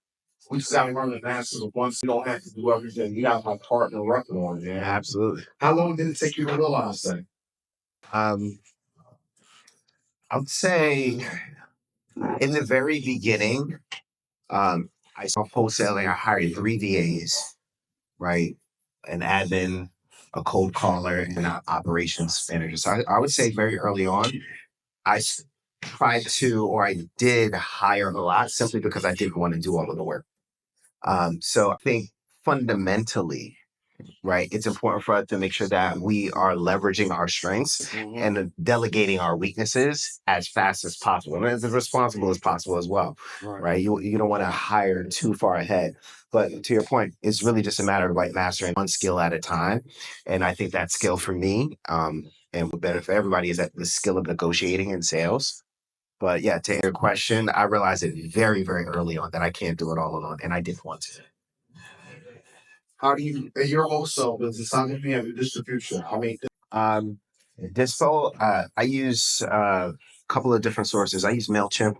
we just gotta learn to master the ones you don't have to do everything. You gotta like partner up on. Yeah. Absolutely. How long did it take you to realize that? Um, I would say in the very beginning, I saw wholesaling. I hired 3 VAs, right? An admin, a cold caller, and an operations manager. So I would say very early on, tried to, or I did hire a lot simply because I didn't want to do all of the work. So I think fundamentally, right, it's important for us to make sure that we are leveraging our strengths and delegating our weaknesses as fast as possible and as responsible as possible as well, right? You don't want to hire too far ahead. But to your point, it's really just a matter of like mastering one skill at a time. And I think that skill for me, and better for everybody, is that the skill of negotiating in sales. But yeah, to answer your question, I realized it very, very early on that I can't do it all alone, and I didn't want to. How do you your wholesale business? How do you have a distribution? I mean, Dispo, I use couple of different sources. I use MailChimp,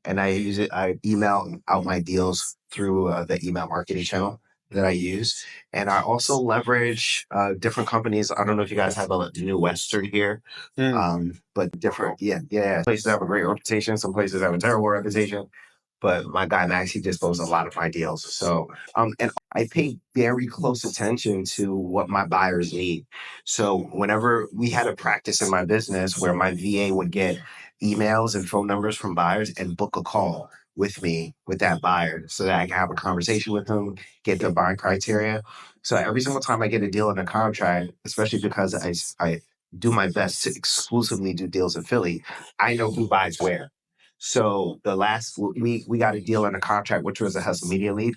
and I email out my deals through the email marketing channel that I use. And I also leverage different companies. I don't know if you guys have a New Western here, but different, yeah. Places have a great reputation. Some places have a terrible reputation. But my guy Max, he just knows a lot of my deals. So, and I pay very close attention to what my buyers need. So whenever we had a practice in my business where my VA would get emails and phone numbers from buyers and book a call with me with that buyer so that I can have a conversation with them, get their buying criteria. So every single time I get a deal in a contract, especially because I do my best to exclusively do deals in Philly, I know who buys where. So the last we got a deal in a contract, which was a hustle media lead.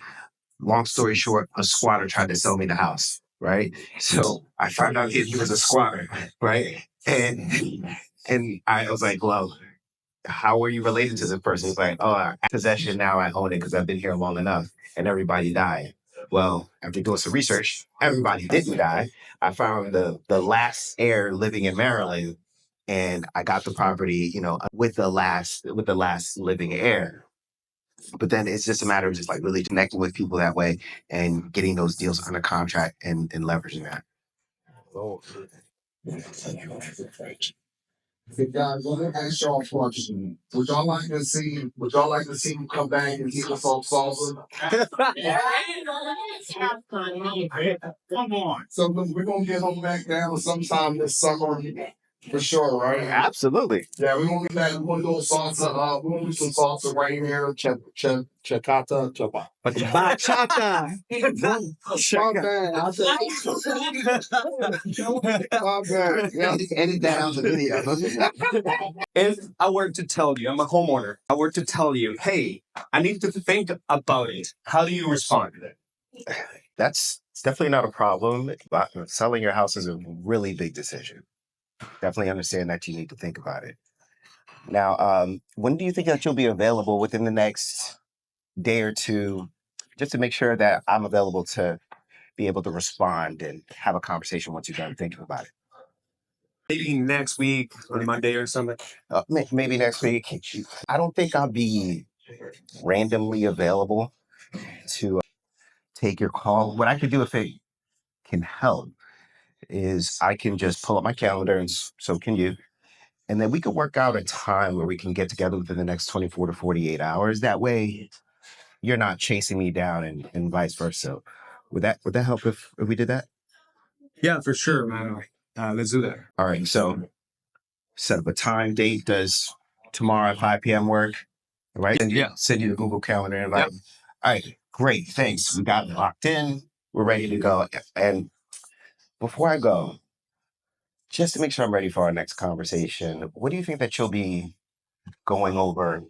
Long story short, a squatter tried to sell me the house, right? So I found out he was a squatter, right? And I was like, well, how are you related to this person? He's like, oh, I have possession now, I own it because I've been here long enough, and everybody died. Well, after doing some research, everybody didn't die. I found the last heir living in Maryland, and I got the property, with the last living heir. But then it's just a matter of just like really connecting with people that way and getting those deals under contract and leveraging that. Hey guys, let me ask y'all a question. Would y'all like to see him come back and give us some salsa? Come on. So we're gonna get him back down sometime this summer for sure, right? Absolutely. Yeah, we're gonna get that. We're gonna do salsa. We're gonna do some salsa right here. Chacata. Bachata. My bad. My bad. Yeah. Edit that out the video. If I were to tell you, I'm a homeowner, I were to tell you, hey, I need to think about it, how do you respond? That's definitely not a problem. But selling your house is a really big decision. Definitely understand that you need to think about it. Now, when do you think that you'll be available within the next day or two, just to make sure that I'm available to be able to respond and have a conversation once you're done thinking about it? Maybe next week on Monday or something. Maybe next week. I don't think I'll be randomly available to take your call. What I could do if it can help is I can just pull up my calendar and so can you. And then we could work out a time where we can get together within the next 24 to 48 hours. That way you're not chasing me down and vice versa. Would that help if we did that? Yeah, for sure, man. Let's do that. All right. So set up a time, date. Does tomorrow at 5 p.m. work? Right? And send you the Google Calendar invite. Yep. All right. Great. Thanks. We got it locked in. We're ready to go. And before I go, just to make sure I'm ready for our next conversation, what do you think that you'll be going over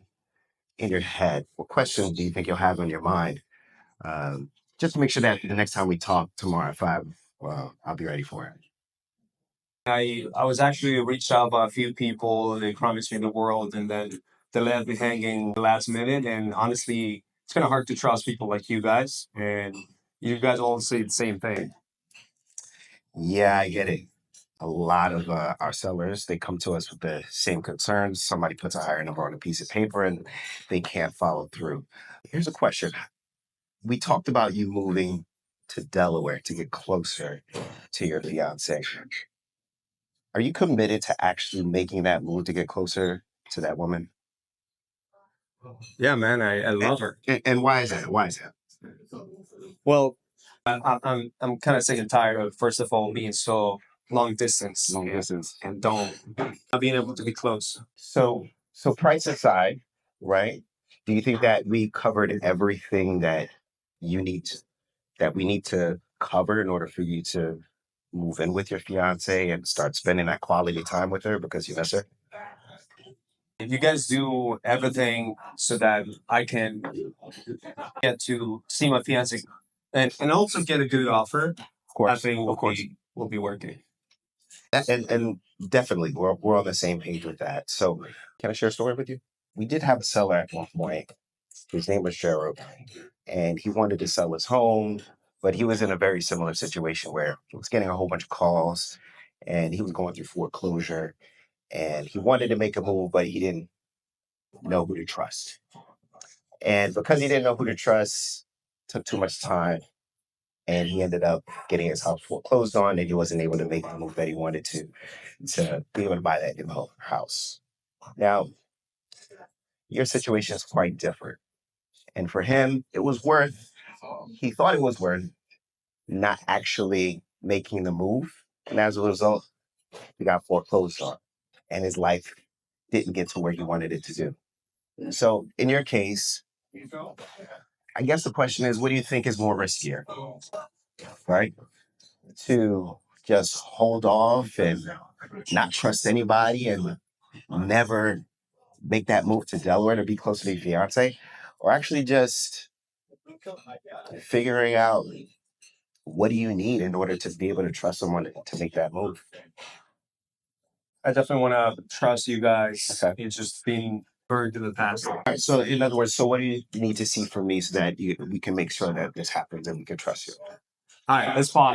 in your head? What questions do you think you'll have on your mind? Just to make sure that the next time we talk tomorrow at 5, well, I'll be ready for it. I was actually reached out by a few people. They promised me the world, and then they left me hanging the last minute. And honestly, it's kind of hard to trust people like you guys. And you guys all say the same thing. Yeah, I get it. A lot of our sellers, they come to us with the same concerns. Somebody puts a higher number on a piece of paper and they can't follow through. Here's a question. We talked about you moving to Delaware to get closer to your fiance. Are you committed to actually making that move to get closer to that woman? Yeah, man, I love her. And why is that? Why is that? Well, I'm kind of sick and tired of, first of all, being so long distance. Long distance. And not being able to be close. So price aside, right? Do you think that we covered everything that you need that we need to cover in order for you to move in with your fiance and start spending that quality time with her because you miss her? If you guys do everything so that I can get to see my fiance and also get a good offer, Of course, I think we'll be working. And definitely, we're on the same page with that. So, can I share a story with you? We did have a seller at one point. His name was Gerald, and he wanted to sell his home, but he was in a very similar situation where he was getting a whole bunch of calls, and he was going through foreclosure. and he wanted to make a move, but he didn't know who to trust. And because he didn't know who to trust, took too much time, and he ended up getting his house foreclosed on, and he wasn't able to make the move that he wanted to be able to buy that new house. Now, your situation is quite different. And for him, he thought it was worth not actually making the move. And as a result, he got foreclosed on, and his life didn't get to where he wanted it to do. So in your case, I guess the question is, what do you think is more riskier, right? To just hold off and not trust anybody and never make that move to Delaware to be close to your fiance, or actually just figuring out what do you need in order to be able to trust someone to make that move? I definitely want to trust you guys. Okay. It's just being burned to the past. All right, so in other words, so what do you need to see from me so that we can make sure that this happens and we can trust you? All right, let's pause.